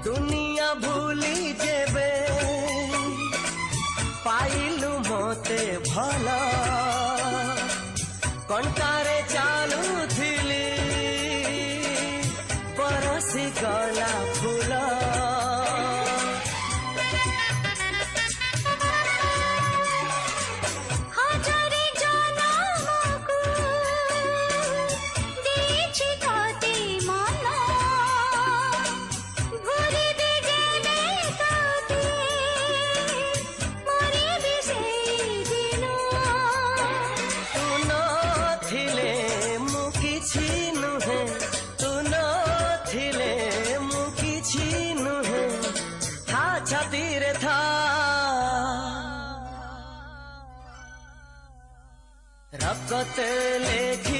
दुनिया भूली जेबे पाइलु मते भला कंटारे चालू थिली बरसी गला फूला छातीरे था रकत लेखी